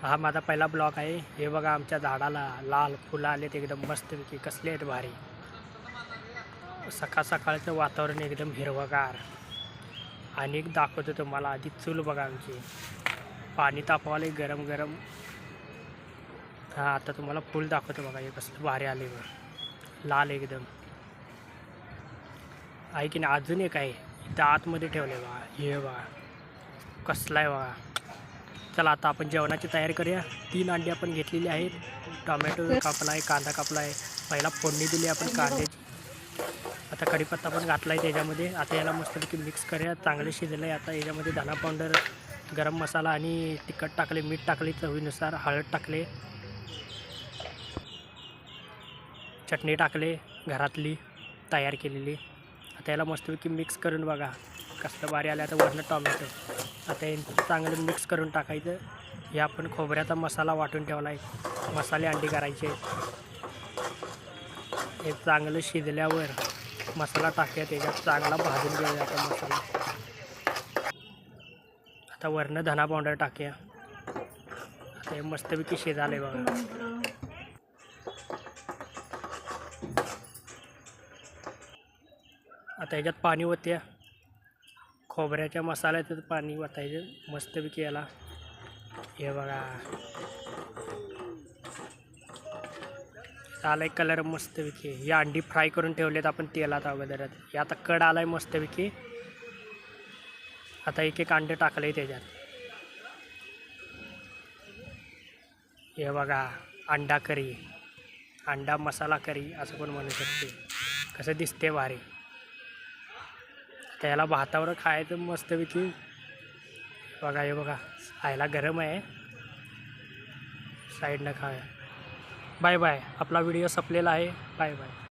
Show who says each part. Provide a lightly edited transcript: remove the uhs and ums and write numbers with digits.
Speaker 1: हा माझा पहिला ब्लॉग आहे। हे बघा आमच्या झाडाला लाल फुलं आलेत एकदम मस्तपैकी, कसले आहेत भारी। सकाळ सकाळचं वातावरण एकदम हिरवगार। आणि एक दाखवतो तुम्हाला, आधी चूल बघा आमची, पाणी तापवाले गरम गरम। हा आता तुम्हाला फुल दाखवतो बघा, हे कसलं भारी आले बघ, लाल एकदम आहे की नाही। अजून एक आहे इथं आतमध्ये ठेवले बघा, हे बघा कसला आहे बघा। चला आता आपण जेवणाची तयारी करूया। 3 अंडी आपण घेतलेली आहेत, टोमॅटो कापला आहे, कांदा कापला आहे, पहिला फोडणी दिली आपण कांद्याची। आता कढीपत्ता पण घातला आहे त्याच्यामध्ये। आता याला मस्तपैकी मिक्स करूया, चांगले शिजलं आहे। आता याच्यामध्ये धना पावडर, गरम मसाला आणि तिखट टाकले, मीठ टाकले चवीनुसार, हळद टाकले, चटणी टाकले घरातली तयार केलेली। आता याला मस्तपैकी मिक्स करून बघा कसलं भारी आलं। आता वरनं टोमॅटो, आता हे चांगलं मिक्स करून टाकायचं। हे आपण खोबऱ्याचा मसाला वाटून ठेवला आहे, मसाले अंडी करायचे। हे चांगलं शिजल्यावर मसाला टाकूया, त्याच्यात चांगला भाजून घेऊया आता मसाला। आता वरनं धना पावडर टाकूया। आता हे मस्तपैकी शिजाले बघा। आता ह्याच्यात पाणी ओतूया, खोबऱ्याच्या मसाल्याचं पाणी ओतायचं मस्तपैकी याला। हे बघा आलाय कलर मस्तपैकी। ही अंडी फ्राय करून ठेवलेत आपण तेलात अगोदरच। हे आता कड आलाय मस्तपैकी। आता एक एक अंडे टाकले त्याच्यात। हे बघा अंडा करी, अंडा मसाला करी असं पण म्हणू शकते। कसं दिसते भारी। आता याला भातावर खायचं मस्तपैकी बघा। हे बघा खायला गरम आहे, साईडनं खाऊया। बाय बाय, आपला व्हिडिओ संपलेला आहे। Bye bye.